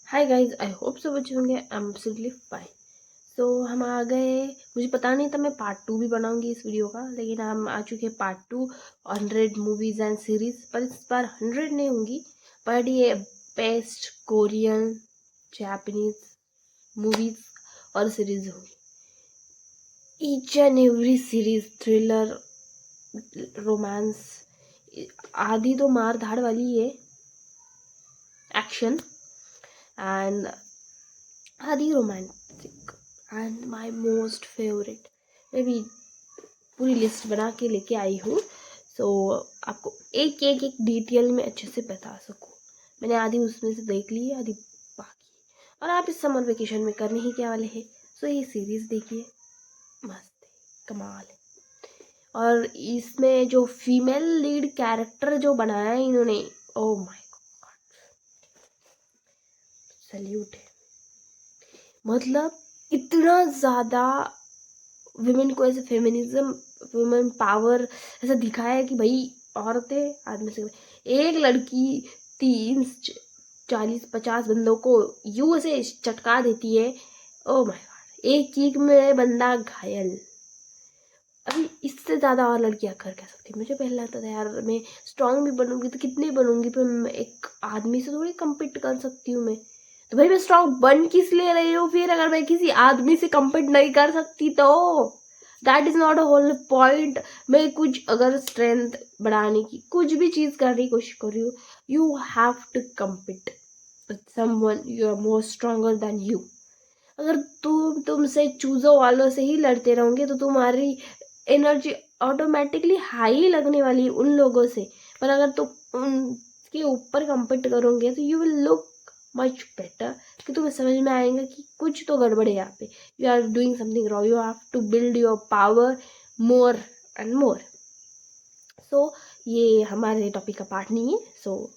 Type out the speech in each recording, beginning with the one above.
Hi guys, I hope सब अच्छे होंगे। I am absolutely fine. So हम आ गए। मुझे पता नहीं था मैं पार्ट 2 भी बनाऊंगी इस वीडियो का, लेकिन हम आ चुके हैं पार्ट 2 100 मूवीज एंड सीरीज पर। इस बार 100 नहीं होंगी, बट ये बेस्ट कोरियन जापानीज मूवीज और सीरीज होंगी। Each and every series thriller, romance, आधी तो मार धाड़ वाली है, एक्शन एंड आदि romantic and my most favourite. मैं भी पूरी लिस्ट बना के लेके आई हूँ, सो आपको एक एक एक डिटेल में अच्छे से बता सकूँ। मैंने आधी उसमें से देख ली, आधी बाकी। और आप इस समर वेकेशन में करने ही क्या वाले हैं, सो ये सीरीज़ देखिए, मस्त है, कमाल है। और इसमें जो फीमेल लीड कैरेक्टर जो बनाया है इन्होंने, ओ माय गॉड, सल्यूट है। मतलब इतना ज़्यादा वुमेन को ऐसे फेमिनिज्म, वुमेन पावर ऐसा दिखाया है कि भाई औरतें आदमी से, एक लड़की 30 40 50 बंदों को यूं से चटका देती है। ओ माय गॉड, एक किक में बंदा घायल। अभी इससे ज़्यादा और लड़कियां कर क्या सकती। मुझे पहले लगता था यार मैं स्ट्रांग भी बनूंगी तो कितनी बनूंगी, पर मैं एक आदमी से थोड़ी कम्पीट कर सकती हूँ मैं। तो भाई मैं स्ट्रांग बन किस लिए रही हूँ फिर, अगर मैं किसी आदमी से कम्पीट नहीं कर सकती तो। That is not a whole point. मैं कुछ अगर स्ट्रेंथ बढ़ाने की कुछ भी चीज़ करने की कोशिश कर रही हूँ, you have to compete with someone you are more stronger than you. अगर तुमसे चूजो वालों से ही लड़ते रहोगे तो तुम्हारी एनर्जी ऑटोमेटिकली हाई लगने वाली है उन लोगों से। पर अगर तुम उनके ऊपर कम्पीट करोगे तो you will look much better, कि तुम्हें समझ में आएगा कि कुछ तो गड़बड़ है यहाँ पे। You are doing something wrong, you have to build your power more and more. So ये हमारे टॉपिक का पार्ट नहीं है, सो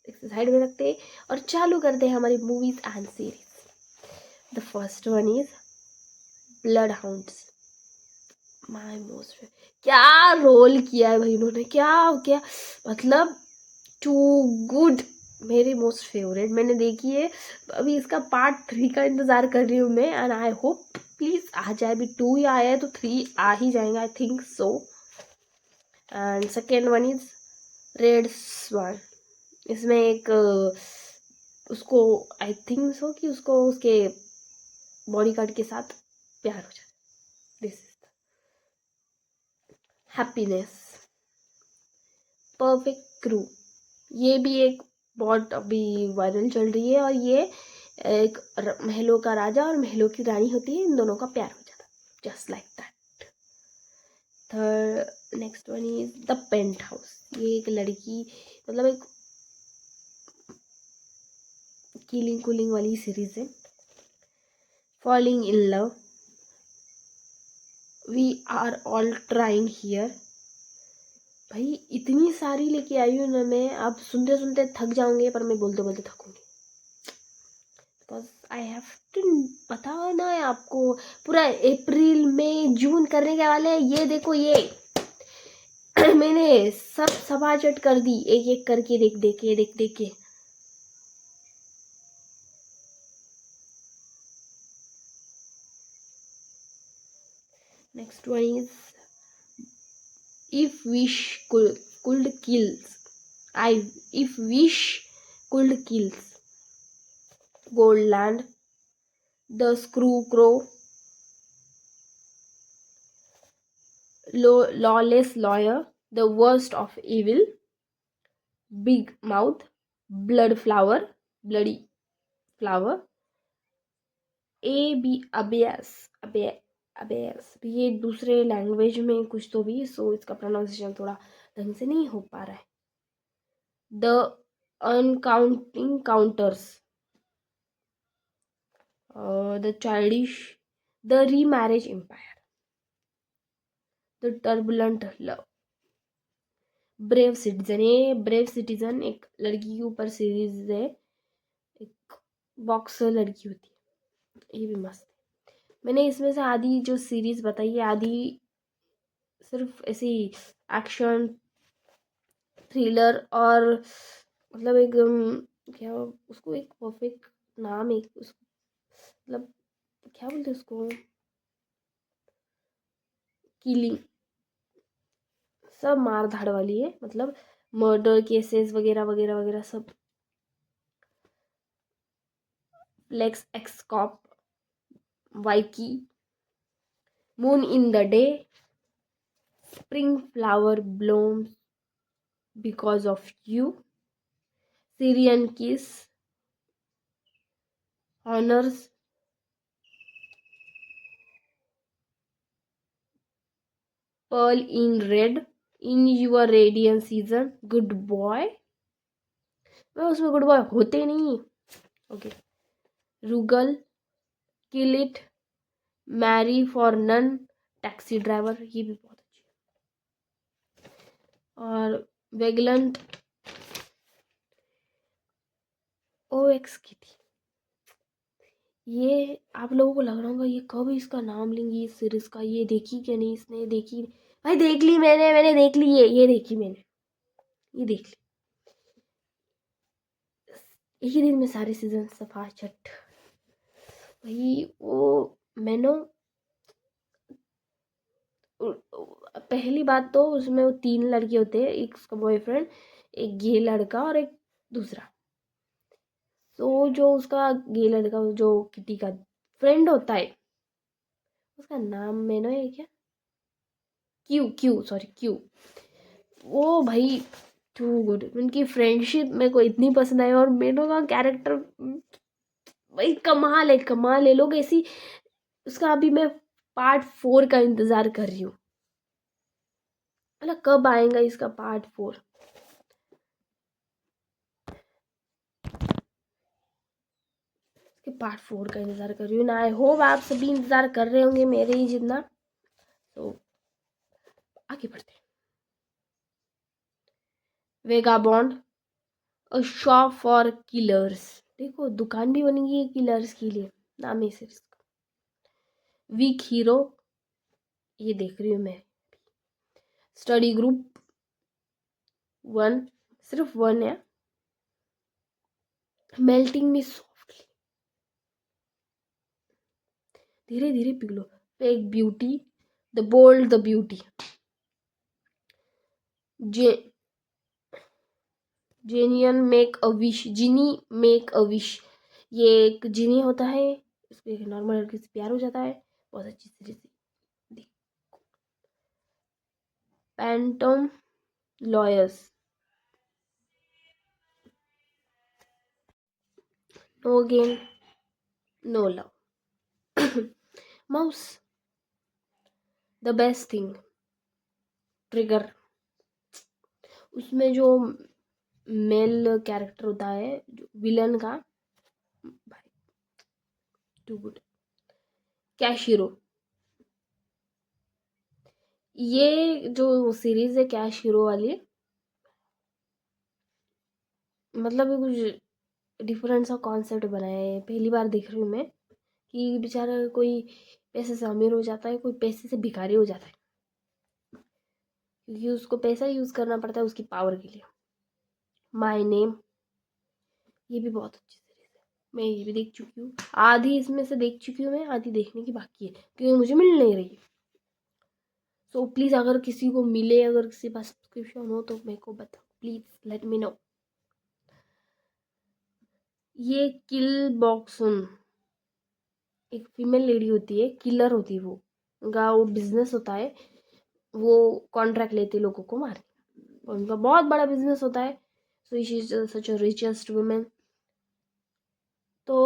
इसे साइड में रखते हैं और चालू करते हैं हमारी movies and series. The first one is blood hounds, my most. क्या रोल किया है भाई उन्होंने, क्या क्या मतलब, टू गुड। मेरी मोस्ट फेवरेट मैंने देखी है। अभी इसका पार्ट 3 का इंतजार कर रही हूँ मैं, एंड आई होप प्लीज आ जाए। अभी 2 ही आया है तो 3 आ ही जाएगा, I think so. And second one is red swan. इसमें एक उसको, आई थिंक सो कि उसको उसके बॉडी गार्ड के साथ प्यार हो जाता। This is happiness, perfect crew. ये भी एक बहुत अभी वायरल चल रही है, और ये एक महलों का राजा और महलों की रानी होती है, इन दोनों का प्यार हो जाता, just like that. Third next one is the paint house. ये एक लड़की, मतलब एक कीलिंग कूलिंग वाली सीरीज है। Falling in love, we are all trying here. भाई इतनी सारी लेके आई हूँ ना मैं, आप सुनते सुनते थक जाओगे, पर मैं बोलते बोलते थकूंगी। बिकॉज आई हैव टू पता ना है आपको। पूरा अप्रैल मई जून करने के वाले हैं, ये देखो ये मैंने सब सभाचट कर दी, एक एक करके देख देख के देख देख के। Next one is if wish could kills, I if wish could kills, Goldland, the screw crow, lawless lawyer, the worst of evil, big mouth, blood flower, bloody flower, a b abyss, abyss. ये दूसरे language में कुछ तो भी, सो इसका pronunciation थोड़ा ढंग से नहीं हो पा रहा है। The uncounting counters, the childish, the remarriage empire, the turbulent love, brave citizen. ये ब्रेव सिटीजन एक लड़की के ऊपर सीरीज है, एक बॉक्सर लड़की होती है, ये भी मस्त है। मैंने इसमें से आधी जो सीरीज बताई है, आधी सिर्फ ऐसी एक्शन थ्रिलर और मतलब एकदम क्या उसको एक परफेक्ट नाम एक मतलब क्या बोलते उसको, किलिंग, सब मार धाड़ वाली है, मतलब मर्डर केसेस वगैरह वगैरह वगैरह सब। Flex x cop, Waikiki, moon in the day, spring flower blooms because of you, Syrian kiss, honours, pearl in red, in your radiant season, good boy. उसमें गुड बॉय होते नहीं। Okay, Rugal, kill it, marry for none, taxi driver, ये भी बहुत अच्छी है। और वेगलैंड OX की थी। ये आप लोगों को लग रहा होगा ये कब इसका नाम लेंगी इस सीरीज का, ये देखी क्या नहीं इसने, देखी भाई, देख ली मैंने देख ली, ये देखी मैंने, ये देख ली एक ही दिन में सारे सीजन सफा छठ भाई। वो मैंने पहली बात तो उसमें वो 3 लड़के होते हैं, एक उसका बॉयफ्रेंड, एक गे लड़का और एक दूसरा। तो जो उसका गे लड़का जो किटी का फ्रेंड होता है, उसका नाम मैंने है क्या, क्यू सॉरी क्यू। वो भाई टू गुड, उनकी फ्रेंडशिप मेरे को इतनी पसंद आई, और मेनू का कैरेक्टर भाई कमाल है लोग ऐसी। उसका अभी मैं पार्ट 4 का इंतजार कर रही हूँ, मतलब कब आएगा इसका पार्ट 4। इसके पार्ट 4 का इंतजार कर रही हूँ ना, आई होप आप सभी इंतजार कर रहे होंगे मेरे ही जितना। तो आगे बढ़ते हैं। Vagabond, a shop for killers, देखो दुकान भी बनेगी किलर्स के लिए, नाम है सिर्फ। वीक हीरो, ये देख रही हूँ मैं। स्टडी ग्रुप 1, सिर्फ 1 है। मेल्टिंग मी सॉफ्टली, धीरे धीरे पिघलो, fake beauty, the bold the beauty, जे genie make a wish, genie make a wish, ये एक जिनी होता है, उसको एक नॉर्मल लड़की से प्यार हो जाता है, बहुत अच्छी series. Phantom lawyers, no game no love, mouse, the best thing, trigger, उसमें जो मेल कैरेक्टर होता है जो विलन का, भाई टू गुड। कैशिरो, ये जो सीरीज है कैशिरो वाली, मतलब ये कुछ डिफरेंट सा कॉन्सेप्ट बनाया है, पहली बार देख रही हूँ मैं कि बेचारा कोई पैसे से अमीर हो जाता है, कोई पैसे से भिखारी हो जाता है, क्योंकि उसको पैसा यूज करना पड़ता है उसकी पावर के लिए। माय नेम, ये भी बहुत अच्छी सीरीज है, मैं ये भी देख चुकी हूँ, आधी इसमें से देख चुकी हूँ मैं, आधी देखने की बाकी है क्योंकि मुझे मिल नहीं रही। सो प्लीज़ अगर किसी को मिले, अगर किसी पास सब्सक्रिप्शन हो तो मेरे को बताओ, प्लीज़ लेट मी नो। ये किल बॉक्सन, एक फीमेल लेडी होती है, किलर होती है वो, उनका वो बिजनेस होता है, वो कॉन्ट्रैक्ट लेते लोगों को मारने, और उनका बहुत बड़ा बिजनेस होता है। So she is such a richest women. तो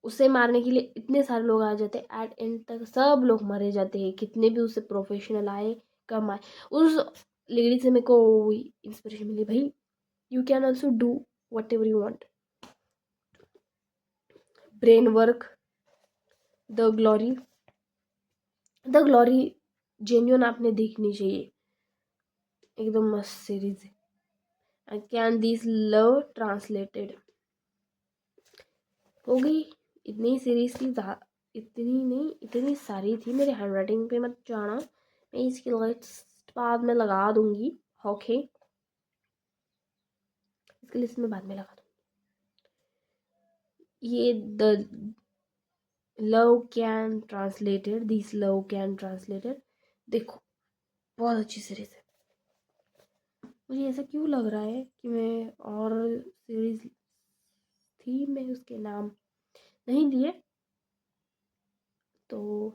उसे मारने के लिए इतने सारे लोग आ जाते हैं, एट एंड तक सब लोग मारे जाते हैं, कितने भी उसे प्रोफेशनल आए कम आए। उस लेडी से मेरे को इंस्पिरेशन मिली, भाई you can also do what ever you want. Brain work, the glory, the glory genuine आपने देखनी चाहिए, एकदम मस्त सीरीज है। I can this love translated, हो गई इतनी सीरीज थी, इतनी नहीं इतनी सारी थी, मेरे हैंड राइटिंग पे मत जाना, मैं इसकी लिस्ट बाद में लगा दूंगी। ओके, इसकी लिस्ट में बाद में लगा दूंगी। ये the love can translated, this love can translated, देखो बहुत अच्छी सीरीज है। मुझे ऐसा क्यों लग रहा है कि मैं और सीरीज थी, मैं उसके नाम नहीं लिए, तो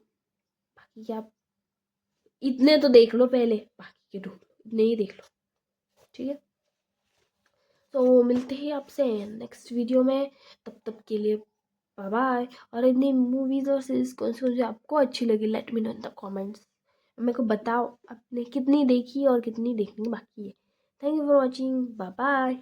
बाकी आप इतने तो देख लो पहले, बाकी के ढूंढ लो, इतने ही देख लो, ठीक है। तो मिलते हैं आपसे नेक्स्ट वीडियो में, तब तक के लिए बाय बाय। और इतनी मूवीज़ और सीरीज कौन सी आपको अच्छी लगी, let me know in the comments. मेरे को बताओ आपने कितनी देखी और कितनी देखनी बाकी है। Thank you for watching, bye bye.